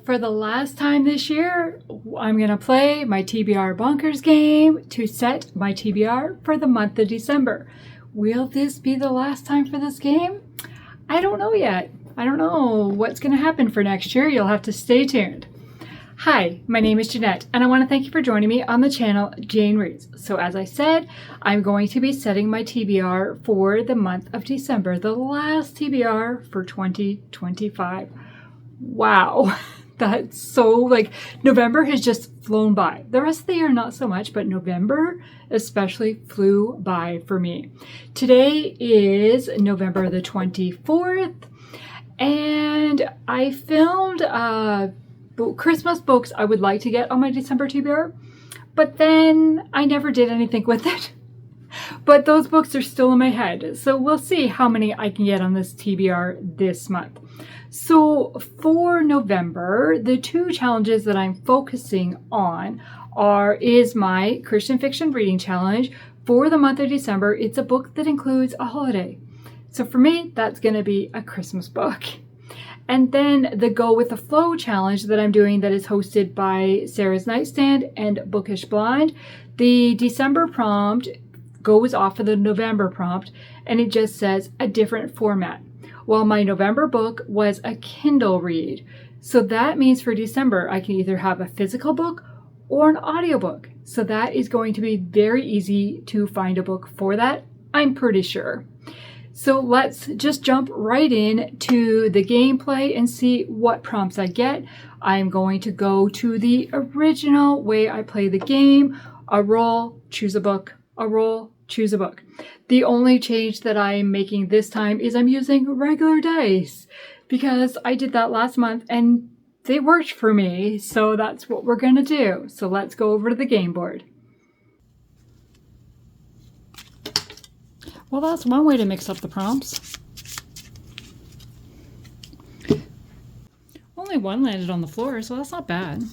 for the last time this year, I'm going to play my TBR Bonkers game to set my TBR for the month of December. Will this be the last time for this game? I don't know yet. I don't know what's going to happen for next year. You'll have to stay tuned. Hi, my name is Jeanette, and I want to thank you for joining me on the channel Jane Reads. So as I said, I'm going to be setting my TBR for the month of December, the last TBR for 2025. Wow, that's so, November has just flown by. The rest of the year, not so much, but November especially flew by for me. Today is November the 24th, and I filmed Christmas books I would like to get on my December TBR, but then I never did anything with it. But those books are still in my head, so we'll see how many I can get on this TBR this month. So for November, the two challenges that I'm focusing on is my Christian Fiction Reading Challenge. For the month of December, it's a book that includes a holiday. So for me, that's going to be a Christmas book. And then the Go With The Flow challenge that I'm doing that is hosted by Sarah's Nightstand and Bookish Blind. The December prompt goes off of the November prompt, and it just says a different format. Well, my November book was a Kindle read. So that means for December, I can either have a physical book or an audiobook. So that is going to be very easy to find a book for that, I'm pretty sure. So let's just jump right in to the gameplay and see what prompts I get. I'm going to go to the original way I play the game. A roll, choose a book, a roll, choose a book. The only change that I'm making this time is I'm using regular dice because I did that last month and they worked for me. So that's what we're going to do. So let's go over to the game board. Well, that's one way to mix up the prompts. Only one landed on the floor, so that's not bad.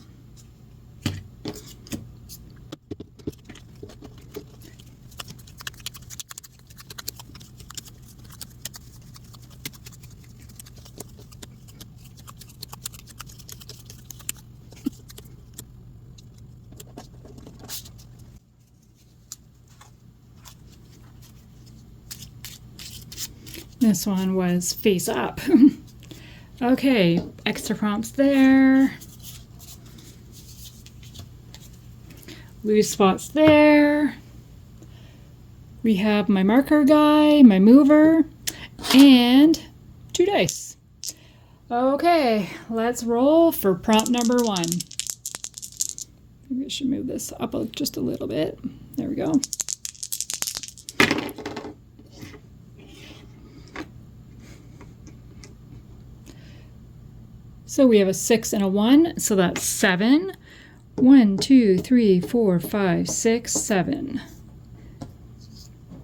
This one was face up. Okay, extra prompts there. Loose spots there. We have my marker guy, my mover, and 2 dice. Okay, let's roll for prompt number 1. Maybe I should move this up just a little bit. There we go. So we have a 6 and a 1, so that's 7. 1, 2, 3, 4, 5, 6, 7.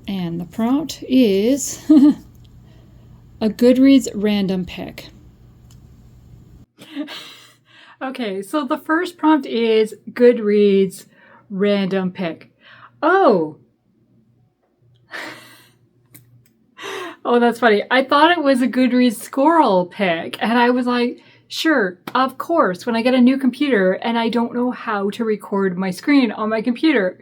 And the prompt is a Goodreads random pick. Okay, so the first prompt is Goodreads random pick. Oh! Oh, that's funny. I thought it was a Goodreads squirrel pick, and I was like, sure, of course, when I get a new computer and I don't know how to record my screen on my computer.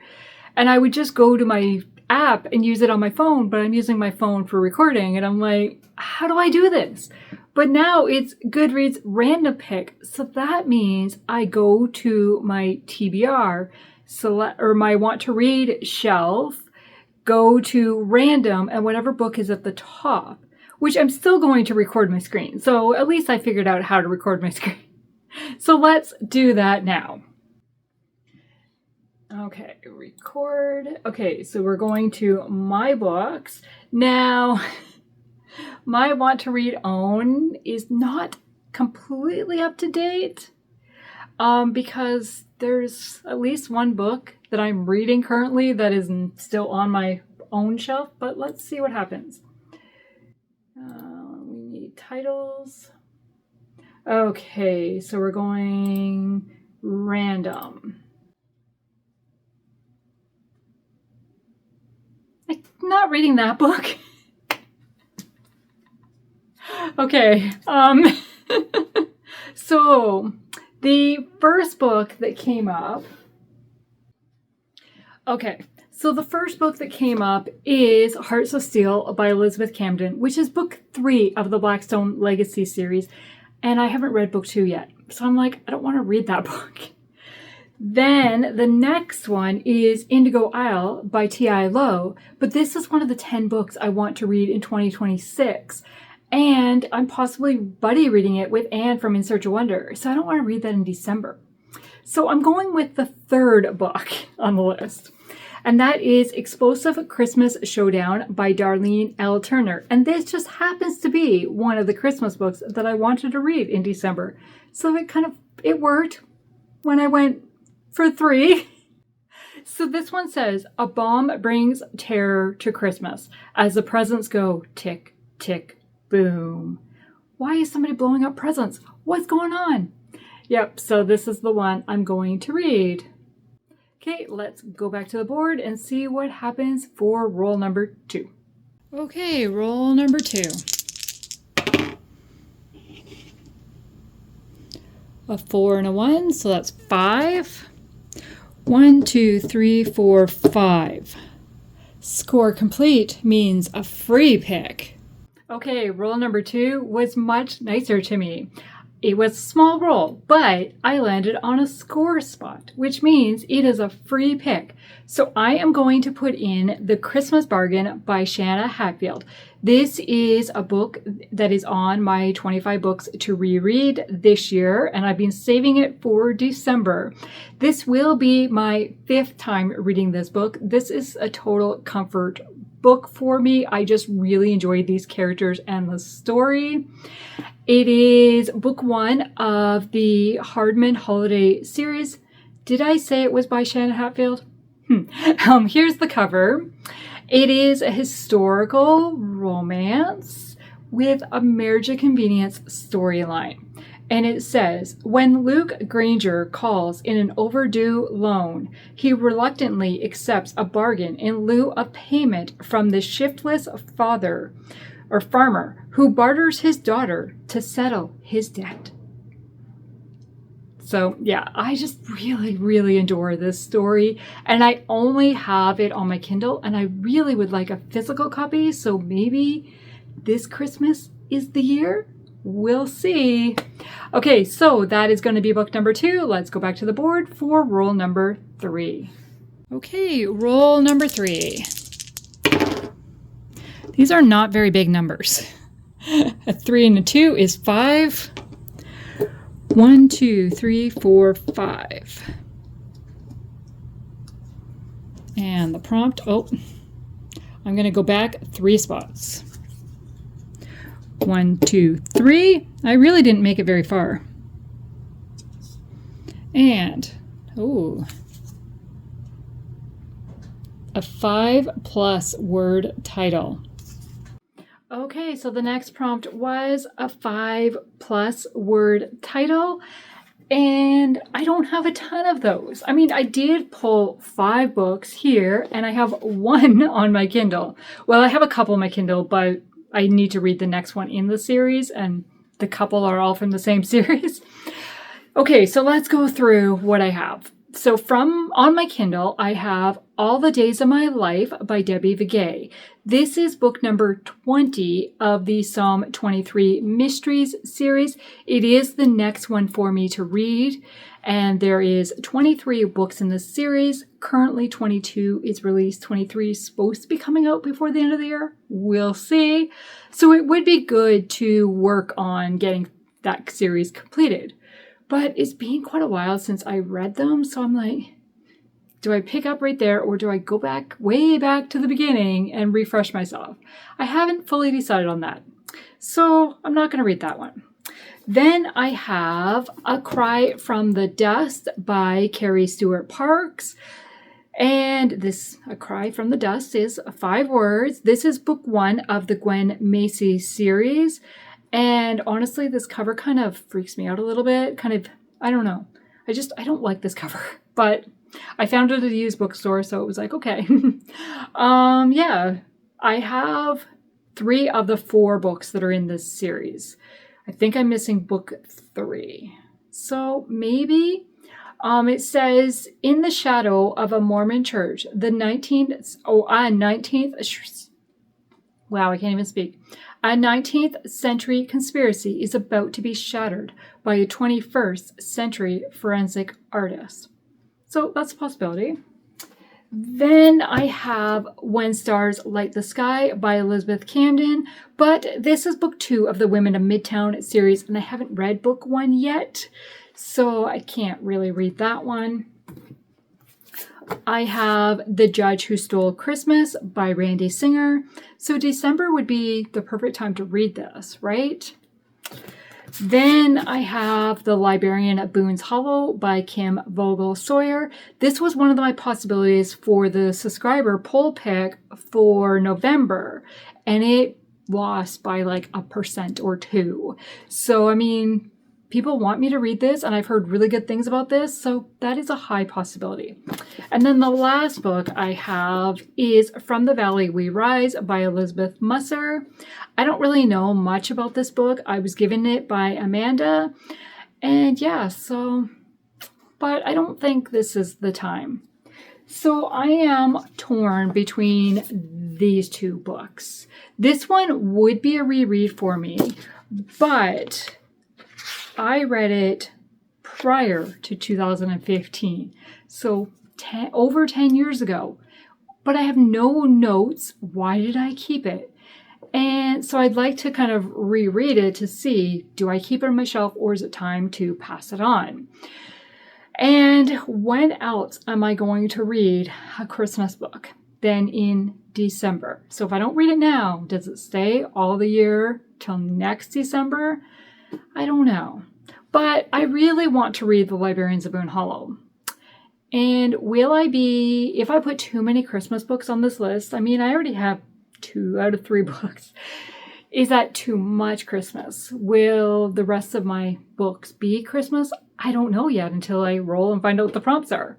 And I would just go to my app and use it on my phone, but I'm using my phone for recording. And I'm like, how do I do this? But now it's Goodreads random pick. So that means I go to my TBR, or my want to read shelf, go to random, and whatever book is at the top, which I'm still going to record my screen. So at least I figured out how to record my screen. So let's do that now. Okay, record. Okay, so we're going to my books. Now, my want to read own is not completely up to date because there's at least one book that I'm reading currently that is still on my own shelf, but let's see what happens. We need titles. Okay, so we're going random. I'm not reading that book. Okay, so The first book that came up. Okay, so the first book that came up is Hearts of Steel by Elizabeth Camden, which is book 3 of the Blackstone Legacy series. And I haven't read book 2 yet. So I'm like, I don't want to read that book. Then the next one is Indigo Isle by T.I. Lowe. But this is one of the 10 books I want to read in 2026. And I'm possibly buddy reading it with Anne from In Search of Wonder. So I don't want to read that in December. So I'm going with the third book on the list. And that is Explosive Christmas Showdown by Darlene L. Turner. And this just happens to be one of the Christmas books that I wanted to read in December. So it worked when I went for 3. So this one says, a bomb brings terror to Christmas as the presents go tick, tick, boom. Why is somebody blowing up presents? What's going on? Yep, so this is the one I'm going to read. Okay, let's go back to the board and see what happens for roll number 2. Okay, roll number 2. A 4 and a 1, so that's 5. 1, 2, 3, 4, 5. Score complete means a free pick. Okay, roll number 2 was much nicer to me. It was a small roll, but I landed on a score spot, which means it is a free pick. So I am going to put in The Christmas Bargain by Shanna Hatfield. This is a book that is on my 25 books to reread this year, and I've been saving it for December. This will be my 5th time reading this book. This is a total comfort book for me. I just really enjoyed these characters and the story. It is book 1 of the Hardman Holiday series. Did I say it was by Shanna Hatfield? Here's the cover. It is a historical romance with a marriage of convenience storyline. And it says, when Luke Granger calls in an overdue loan, he reluctantly accepts a bargain in lieu of payment from the shiftless farmer who barters his daughter to settle his debt. So yeah, I just really, really adore this story, and I only have it on my Kindle, and I really would like a physical copy, so maybe this Christmas is the year? We'll see. Okay, so that is going to be book number 2. Let's go back to the board for roll number 3. Okay, roll number 3. These are not very big numbers. A 3 and a 2 is 5. 1, 2, 3, 4, 5. And the prompt, I'm going to go back 3 spots. 1, 2, 3. I really didn't make it very far. And, a 5+ word title. Okay, so the next prompt was a 5+ word title, and I don't have a ton of those. I mean, I did pull 5 books here, and I have 1 on my Kindle. Well, I have a couple on my Kindle, but I need to read the next one in the series, and the couple are all from the same series. Okay, so let's go through what I have. So on my Kindle, I have All the Days of My Life by Debbie Vegay. This is book number 20 of the Psalm 23 Mysteries series. It is the next one for me to read, and there is 23 books in this series. Currently 22 is released. 23 is supposed to be coming out before the end of the year. We'll see. So it would be good to work on getting that series completed. But it's been quite a while since I read them, so I'm like, do I pick up right there, or do I go back, way back to the beginning and refresh myself? I haven't fully decided on that. So I'm not going to read that one. Then I have A Cry from the Dust by Carrie Stewart Parks. And this, A Cry from the Dust, is 5 words. This is book 1 of the Gwen Macy series. And honestly, this cover kind of freaks me out a little bit. I don't know. I don't like this cover. But I found it at a used bookstore, so it was like, okay. Yeah. I have 3 of the 4 books that are in this series. I think I'm missing book 3. So maybe it says, in the shadow of a Mormon church, the 19th, wow, I can't even speak. A 19th century conspiracy is about to be shattered by a 21st century forensic artist. So that's a possibility. Then I have When Stars Light the Sky by Elizabeth Camden, but this is book 2 of the Women of Midtown series, and I haven't read book 1 yet, so I can't really read that one. I have The Judge Who Stole Christmas by Randy Singer. So December would be the perfect time to read this, right? Then I have The Librarian at Boone's Hollow by Kim Vogel Sawyer. This was one of my possibilities for the subscriber poll pick for November, and it lost by like 1% or 2%. So, I mean, people want me to read this, and I've heard really good things about this, so that is a high possibility. And then the last book I have is From the Valley We Rise by Elizabeth Musser. I don't really know much about this book. I was given it by Amanda, and yeah, so, but I don't think this is the time. So I am torn between these 2 books. This one would be a reread for me, but I read it prior to 2015, so over 10 years ago, but I have no notes. Why did I keep it? And so I'd like to kind of reread it to see, do I keep it on my shelf or is it time to pass it on? And when else am I going to read a Christmas book than in December? So if I don't read it now, does it stay all the year till next December? I don't know. But I really want to read The Librarians of Boone Hollow. And will I be, if I put too many Christmas books on this list, I mean, I already have 2 out of 3 books. Is that too much Christmas? Will the rest of my books be Christmas? I don't know yet until I roll and find out what the prompts are.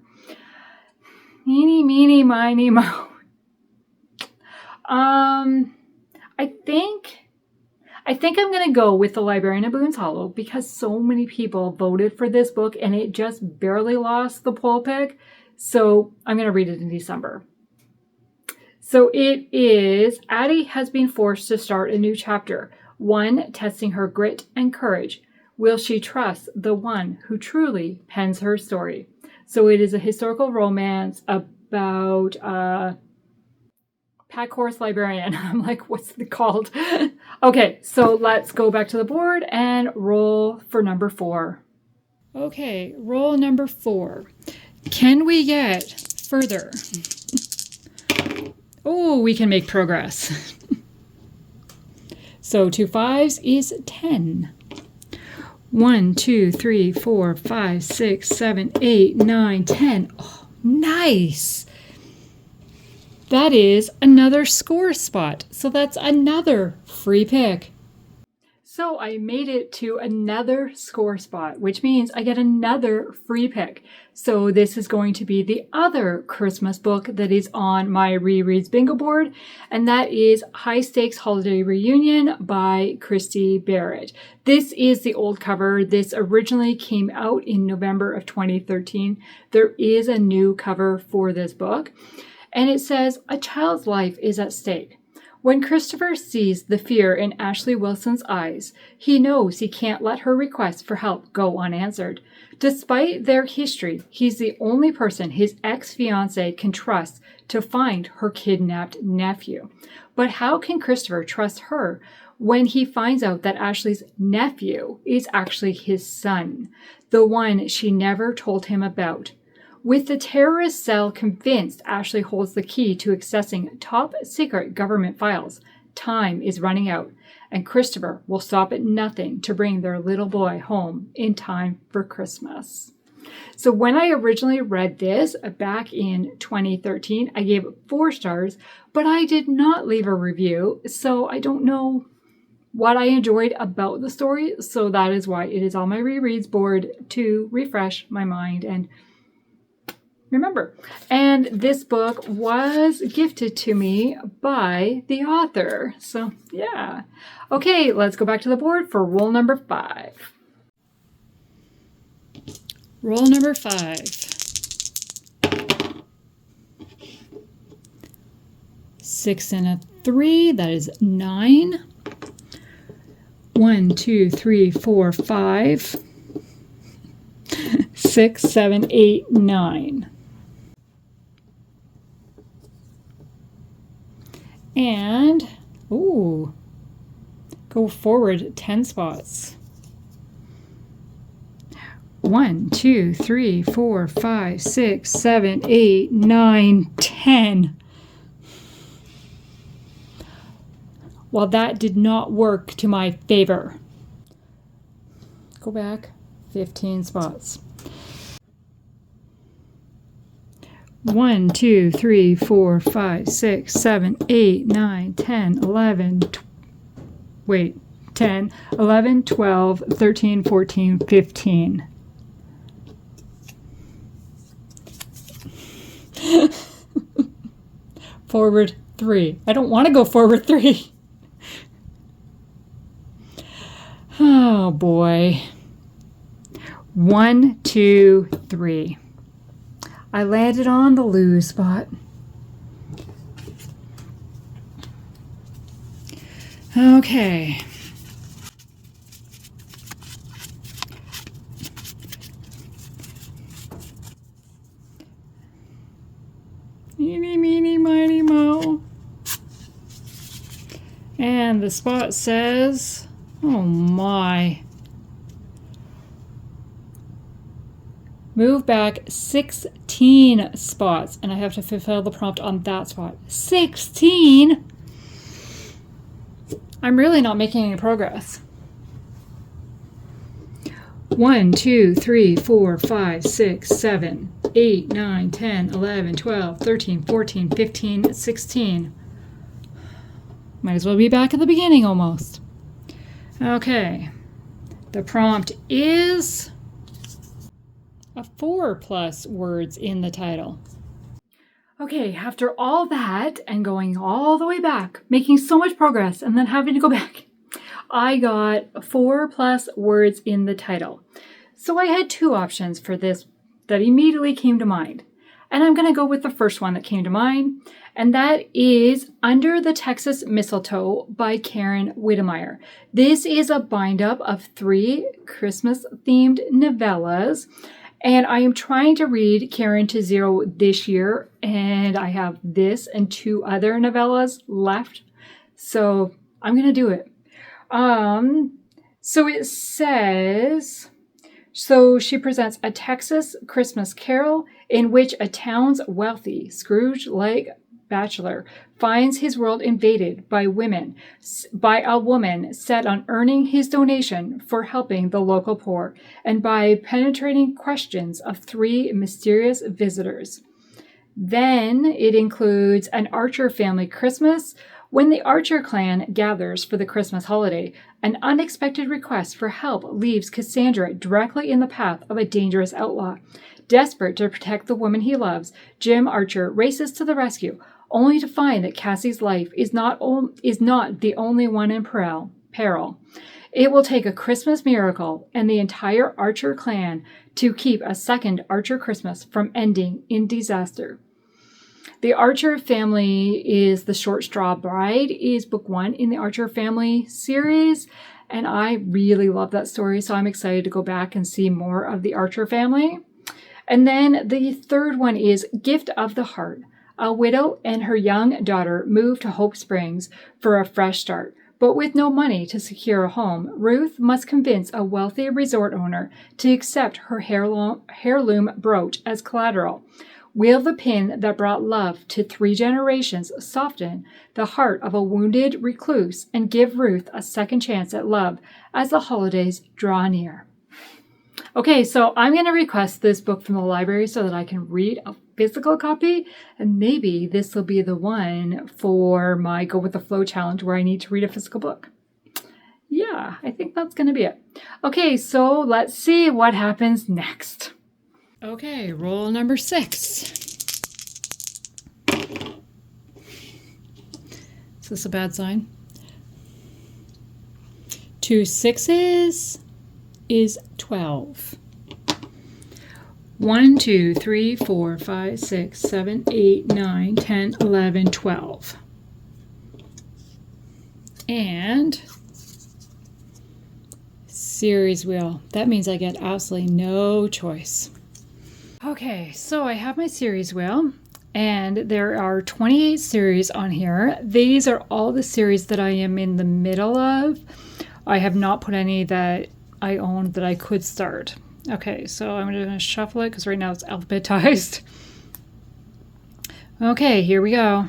Meeny, meeny, miny, moe. I think I'm going to go with The Librarian of Boone's Hollow because so many people voted for this book and it just barely lost the poll pick. So I'm going to read it in December. So it is, Addie has been forced to start a new chapter, one testing her grit and courage. Will she trust the one who truly pens her story? So it is a historical romance about Pack Horse Librarian. I'm like, what's it called? Okay, so let's go back to the board and roll for number 4. Okay, roll number 4. Can we get further? Oh, we can make progress. So 2 5s is 10. 1, 2, 3, 4, 5, 6, 7, 8, 9, 10. Oh, nice. That is another score spot. So that's another free pick. So I made it to another score spot, which means I get another free pick. So this is going to be the other Christmas book that is on my rereads bingo board, and that is High Stakes Holiday Reunion by Christy Barritt. This is the old cover. This originally came out in November of 2013. There is a new cover for this book, and it says, "A child's life is at stake. When Christopher sees the fear in Ashley Wilson's eyes, he knows he can't let her request for help go unanswered. Despite their history, he's the only person his ex-fiancée can trust to find her kidnapped nephew. But how can Christopher trust her when he finds out that Ashley's nephew is actually his son, the one she never told him about? With the terrorist cell convinced Ashley holds the key to accessing top secret government files, time is running out, and Christopher will stop at nothing to bring their little boy home in time for Christmas." So when I originally read this back in 2013, I gave it 4 stars, but I did not leave a review, so I don't know what I enjoyed about the story, so that is why it is on my rereads board to refresh my mind and remember. And this book was gifted to me by the author. So yeah. Okay, let's go back to the board for roll number 5. Roll number 5. 6 and a 3, that is 9. 1, 2, 3, 4, 5. 6, 7, 8, 9. And, ooh, go forward 10 spots. 1, 2, 3, 4, 5, 6, 7, 8, 9, 10. Well, that did not work to my favor. Go back 15 spots. 1, 2, 3, 4, 5, 6, 7, 8, 9, 10, 11, 10, 11, 12, 13, 14, 15. Forward 3. I don't want to go forward 3. Oh boy. 1, 2, 3. I landed on the lose spot. Okay. Eeny, meeny, miny, mo. And the spot says, oh my. Move back 16 spots, and I have to fulfill the prompt on that spot. 16? I'm really not making any progress. 1, 2, 3, 4, 5, 6, 7, 8, 9, 10, 11, 12, 13, 14, 15, 16. Might as well be back at the beginning almost. Okay. The prompt is a 4+ words in the title. Okay, after all that and going all the way back, making so much progress and then having to go back, I got 4+ words in the title. So I had 2 options for this that immediately came to mind. And I'm going to go with the first one that came to mind, and that is Under the Texas Mistletoe by Karen Witemeyer. This is a bind-up of 3 Christmas-themed novellas, and I am trying to read Karen to Zero this year, and I have this and 2 other novellas left, so I'm going to do it. So it says, so she presents a Texas Christmas carol in which a town's wealthy Scrooge-like bachelor finds his world invaded by a woman set on earning his donation for helping the local poor, and by penetrating questions of 3 mysterious visitors. Then it includes An Archer Family Christmas. When the Archer clan gathers for the Christmas holiday, an unexpected request for help leaves Cassandra directly in the path of a dangerous outlaw. Desperate to protect the woman he loves, Jim Archer races to the rescue, only to find that Cassie's life is not the only one in peril. It will take a Christmas miracle and the entire Archer clan to keep a second Archer Christmas from ending in disaster. The Archer Family is The Short Straw Bride is book 1 in the Archer Family series, and I really love that story, so I'm excited to go back and see more of the Archer Family. And then the third one is Gift of the Heart. A widow and her young daughter move to Hope Springs for a fresh start, but with no money to secure a home, Ruth must convince a wealthy resort owner to accept her heirloom brooch as collateral. Will the pin that brought love to 3 generations soften the heart of a wounded recluse and give Ruth a second chance at love as the holidays draw near? Okay, so I'm going to request this book from the library so that I can read a physical copy, and maybe this will be the one for my Go With The Flow challenge where I need to read a physical book. Yeah, I think that's going to be it. Okay, so let's see what happens next. Okay, roll number 6. Is this a bad sign? 2 6s is 12. 1, 2, 3, 4, 5, 6, 7, 8, 9, 10, 11, 12. And series wheel. That means I get absolutely no choice. Okay, so I have my series wheel, and there are 28 series on here. These are all the series that I am in the middle of. I have not put any that I own that I could start. Okay, so I'm going to shuffle it because right now it's alphabetized. Okay, here we go.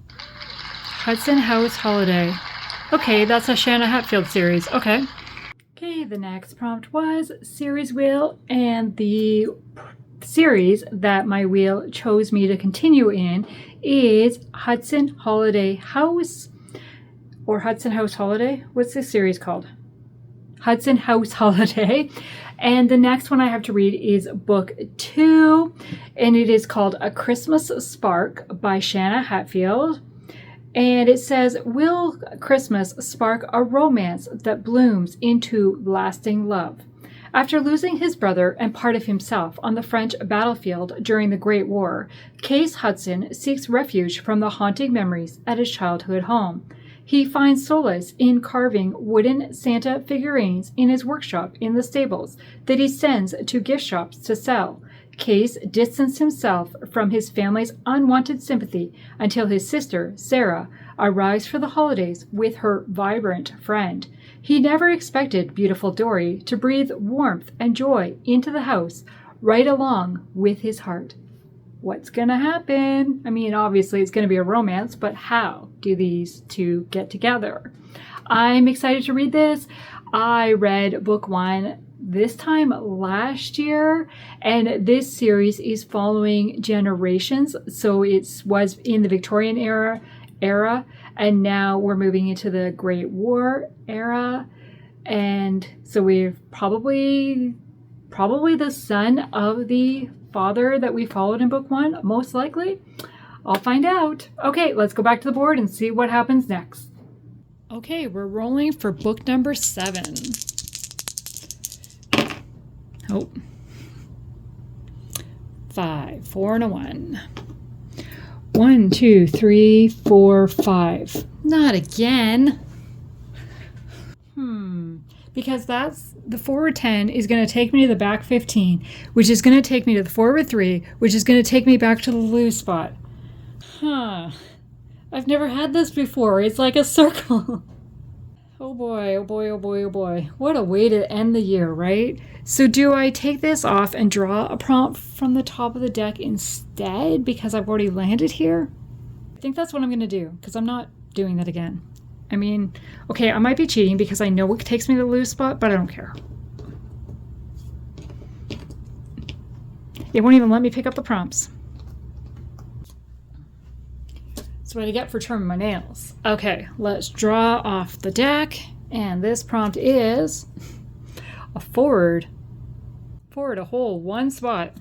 Hudson House Holiday. Okay, that's a Shanna Hatfield series. Okay. Okay, the next prompt was series wheel, and the series that my wheel chose me to continue in is Hudson Holiday House, or Hudson House Holiday. What's this series called? Hudson House Holiday. And the next one I have to read is book 2, and it is called A Christmas Spark by Shanna Hatfield. And it says, will Christmas spark a romance that blooms into lasting love? After losing his brother and part of himself on the French battlefield during the Great War, Case Hudson seeks refuge from the haunting memories at his childhood home. He finds solace in carving wooden Santa figurines in his workshop in the stables that he sends to gift shops to sell. Case distanced himself from his family's unwanted sympathy until his sister, Sarah, arrives for the holidays with her vibrant friend. He never expected beautiful Dory to breathe warmth and joy into the house right along with his heart. What's going to happen? I mean, obviously it's going to be a romance, but how do these two get together? I'm excited to read this. I read book 1 this time last year, and this series is following generations. So it was in the Victorian era, and now we're moving into the Great War era. And so we're probably the son of the father that we followed in book 1, most likely. I'll find out. Okay, let's go back to the board and see what happens next. Okay, we're rolling for book number 7. Oh. 5, 4, and a 1. 1, 2, 3, 4, 5. Not again. Because that's the forward 10 is going to take me to the back 15, which is going to take me to the forward 3, which is going to take me back to the lose spot. I've never had this before. It's like a circle. Oh boy, oh boy, oh boy, oh boy. What a way to end the year, right? So do I take this off and draw a prompt from the top of the deck instead because I've already landed here? I think that's what I'm going to do because I'm not doing that again. I mean, okay, I might be cheating because I know it takes me to the lose spot, but I don't care. It won't even let me pick up the prompts. That's what I get for trimming my nails. Okay, let's draw off the deck. And this prompt is a forward a whole 1 spot.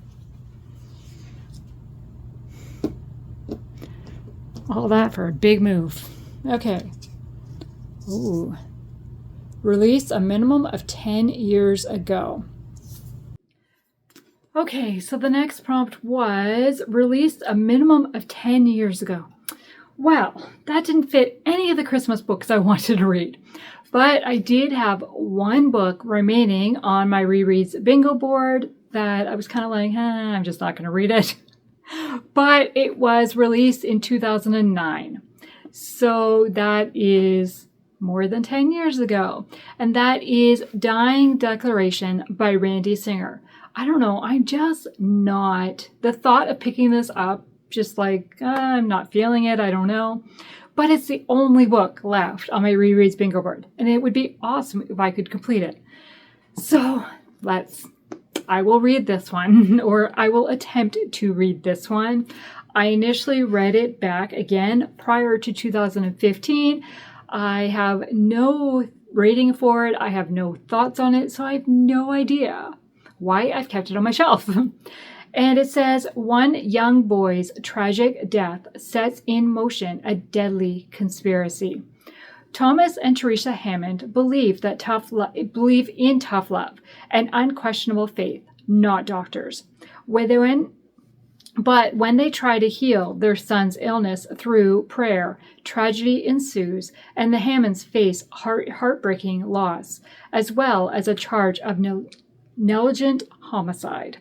All that for a big move. Okay. Ooh. Released a minimum of 10 years ago. Okay, so the next prompt was released a minimum of 10 years ago. Well, that didn't fit any of the Christmas books I wanted to read. But I did have 1 book remaining on my rereads bingo board that I was kind of like, I'm just not going to read it. But it was released in 2009. So that is more than 10 years ago. And that is Dying Declaration by Randy Singer. I don't know, I'm just not, the thought of picking this up, just like, I'm not feeling it, I don't know. But it's the only book left on my rereads bingo board. And it would be awesome if I could complete it. So I will read this one, or I will attempt to read this one. I initially read it back again prior to 2015. I have no rating for it. I have no thoughts on it. So I have no idea why I've kept it on my shelf. And it says, one young boy's tragic death sets in motion a deadly conspiracy. Thomas and Teresa Hammond believe in tough love and unquestionable faith, not doctors. But when they try to heal their son's illness through prayer, tragedy ensues, and the Hammonds face heartbreaking loss, as well as a charge of negligent homicide.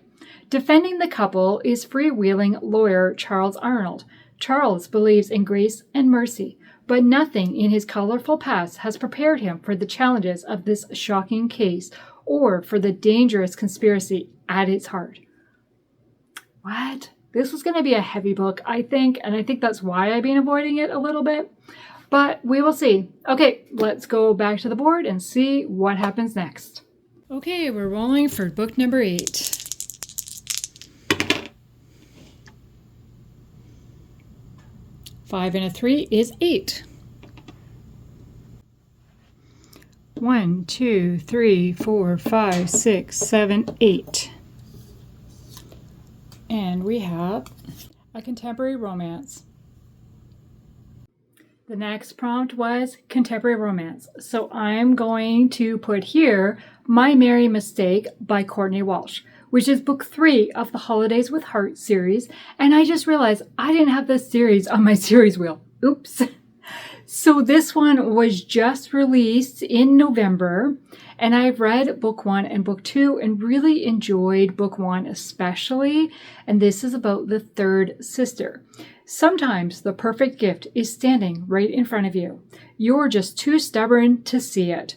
Defending the couple is freewheeling lawyer Charles Arnold. Charles believes in grace and mercy, but nothing in his colorful past has prepared him for the challenges of this shocking case or for the dangerous conspiracy at its heart. What? This was going to be a heavy book, I think, and I think that's why I've been avoiding it a little bit. But we will see. Okay, let's go back to the board and see what happens next. Okay, we're rolling for book number 8. Five and a 3 is 8. 1, 2, 3, 4, 5, 6, 7, 8. And we have a contemporary romance. The next prompt was contemporary romance. So I'm going to put here My Merry Mistake by Courtney Walsh, which is book 3 of the Holidays with Heart series. And I just realized I didn't have this series on my series wheel. Oops. So this one was just released in November, and I've read book 1 and book 2 and really enjoyed book 1 especially, and this is about the third sister. Sometimes the perfect gift is standing right in front of you. You're just too stubborn to see it.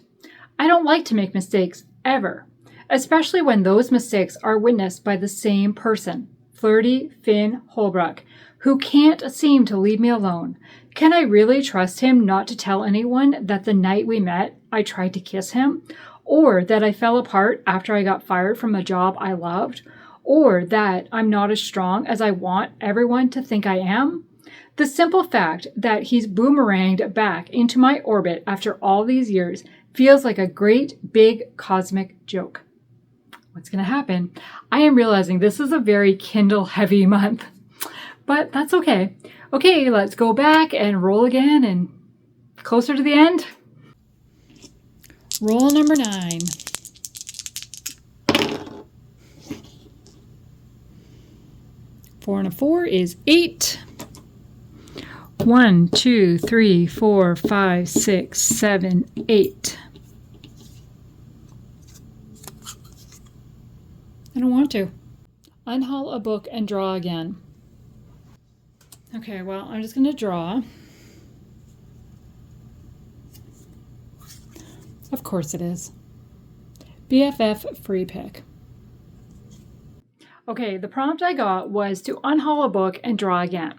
I don't like to make mistakes, ever, especially when those mistakes are witnessed by the same person, flirty Finn Holbrook, who can't seem to leave me alone. Can I really trust him not to tell anyone that the night we met, I tried to kiss him? Or that I fell apart after I got fired from a job I loved? Or that I'm not as strong as I want everyone to think I am? The simple fact that he's boomeranged back into my orbit after all these years feels like a great big cosmic joke. What's going to happen? I am realizing this is a very Kindle heavy month, but that's okay. Okay, let's go back and roll again and closer to the end. Roll number 9. Four and a 4 is 8. 1, 2, 3, 4, 5, 6, 7, 8. I don't want to. Unhaul a book and draw again. Okay, well, I'm just going to draw. Of course it is. BFF free pick. Okay, the prompt I got was to unhaul a book and draw again.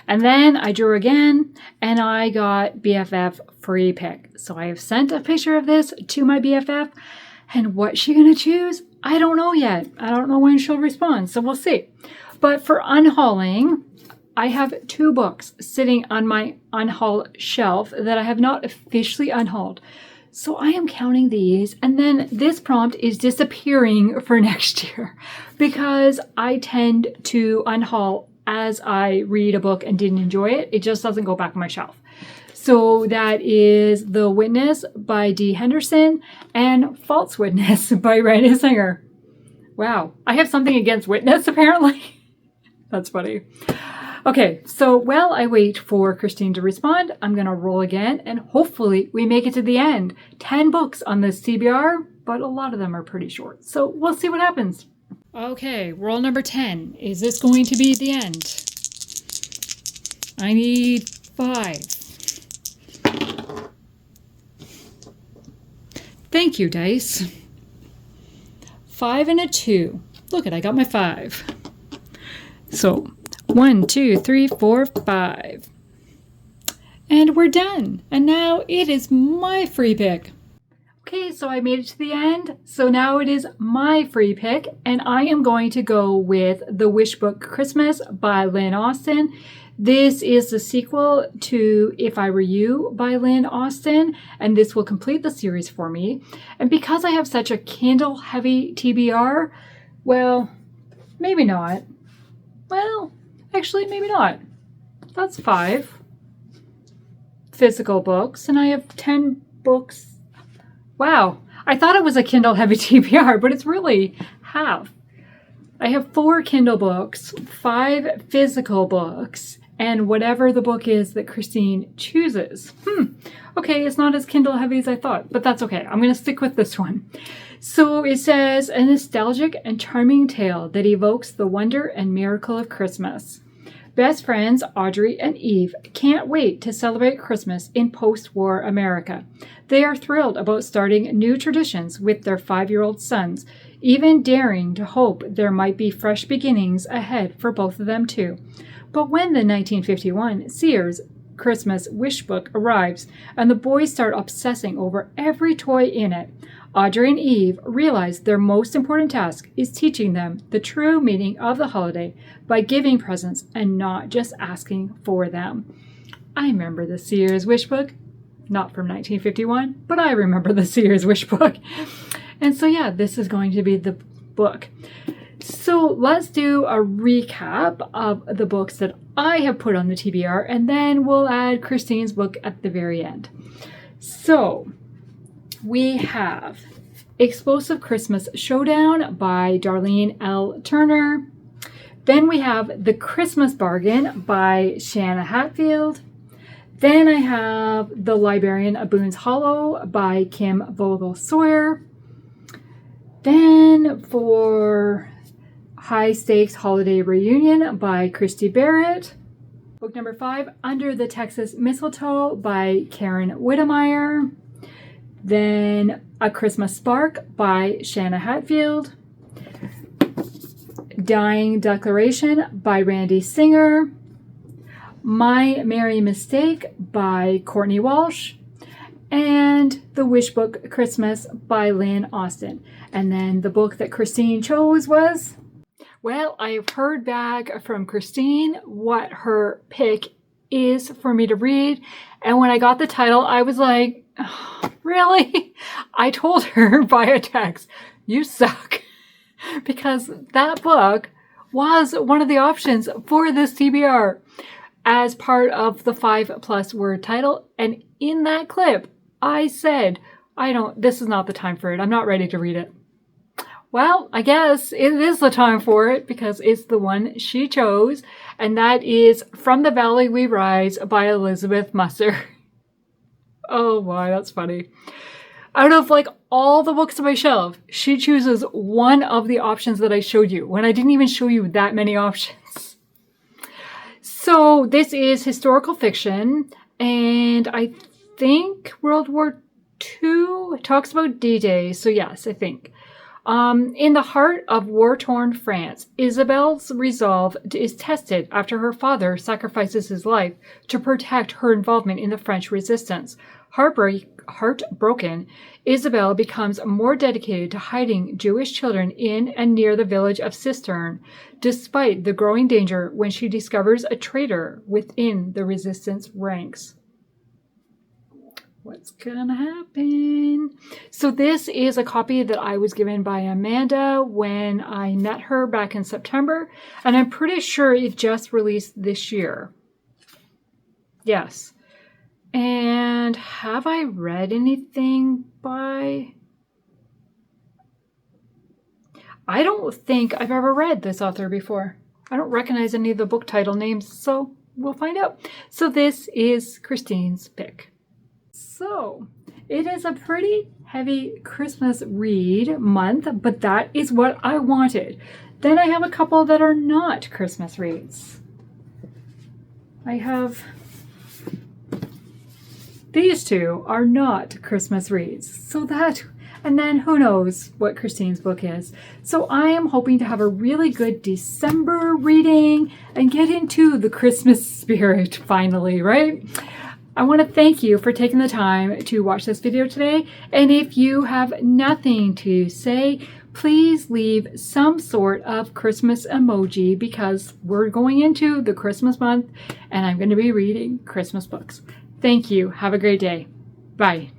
And then I drew again, and I got BFF free pick. So I have sent a picture of this to my BFF, and what's she going to choose? I don't know yet. I don't know when she'll respond, so we'll see. But for unhauling, I have 2 books sitting on my unhaul shelf that I have not officially unhauled. So I am counting these, and then this prompt is disappearing for next year because I tend to unhaul as I read a book and didn't enjoy it. It just doesn't go back on my shelf. So that is The Witness by Dee Henderson and False Witness by Randy Singer. Wow, I have something against Witness apparently. That's funny. Okay, so while I wait for Christine to respond, I'm going to roll again, and hopefully we make it to the end. 10 books on this TBR, but a lot of them are pretty short. So we'll see what happens. Okay, roll number 10. Is this going to be the end? I need 5. Thank you, dice. 5 and a 2. Look I got my 5. So 1, 2, 3, 4, 5. And we're done. And now it is my free pick. Okay, so I made it to the end. So now it is my free pick. And I am going to go with The Wish Book Christmas by Lynn Austen. This is the sequel to If I Were You by Lynn Austen. And this will complete the series for me. And because I have such a Kindle heavy TBR, well, maybe not. Well, actually, maybe not. That's 5. physical books, and I have 10 books. Wow, I thought it was a Kindle heavy TBR, but it's really half. I have 4 Kindle books, 5 physical books, and whatever the book is that Christine chooses. Okay, it's not as Kindle heavy as I thought, but that's okay. I'm going to stick with this one. So it says, a nostalgic and charming tale that evokes the wonder and miracle of Christmas. Best friends Audrey and Eve can't wait to celebrate Christmas in post-war America. They are thrilled about starting new traditions with their 5-year-old sons, even daring to hope there might be fresh beginnings ahead for both of them too. But when the 1951 Sears Christmas wish book arrives and the boys start obsessing over every toy in it, Audrey and Eve realize their most important task is teaching them the true meaning of the holiday by giving presents and not just asking for them. I remember the Sears wish book, not from 1951, but I remember the Sears wish book. And so yeah, this is going to be the book. So let's do a recap of the books that I have put on the TBR, and then we'll add Christine's book at the very end. So we have Explosive Christmas Showdown by Darlene L. Turner. Then we have The Christmas Bargain by Shanna Hatfield. Then I have The Librarian of Boone's Hollow by Kim Vogel Sawyer. Then for High Stakes Holiday Reunion by Christy Barritt. Book number 5, Under the Texas Mistletoe by Karen Witemeyer. Then A Christmas Spark by Shanna Hatfield. Dying Declaration by Randy Singer. My Merry Mistake by Courtney Walsh. And The Wish Book Christmas by Lynn Austin. And then the book that Christine chose was... Well, I've heard back from Christine what her pick is for me to read. And when I got the title, I was like, oh, really? I told her via text, you suck. Because that book was one of the options for this TBR as part of the 5+ word title. And in that clip, I said, this is not the time for it. I'm not ready to read it. Well, I guess it is the time for it because it's the one she chose, and that is From the Valley We Rise by Elizabeth Musser. Oh boy, that's funny. Out of all the books on my shelf, she chooses one of the options that I showed you when I didn't even show you that many options. So this is historical fiction, and I think World War II talks about D-Day, so yes, I think. In the heart of war-torn France, Isabel's resolve is tested after her father sacrifices his life to protect her involvement in the French resistance. Heartbroken, Isabel becomes more dedicated to hiding Jewish children in and near the village of Cistern, despite the growing danger when she discovers a traitor within the resistance ranks. What's gonna happen? So this is a copy that I was given by Amanda when I met her back in September, and I'm pretty sure it just released this year. Yes. And have I read anything by... I don't think I've ever read this author before. I don't recognize any of the book title names, so we'll find out. So this is Christine's pick. So, it is a pretty heavy Christmas read month, but that is what I wanted. Then I have a couple that are not Christmas reads. I have... These two are not Christmas reads. So that... And then who knows what Christine's book is. So I am hoping to have a really good December reading and get into the Christmas spirit finally, right? I want to thank you for taking the time to watch this video today. And if you have nothing to say, please leave some sort of Christmas emoji because we're going into the Christmas month and I'm going to be reading Christmas books. Thank you. Have a great day. Bye.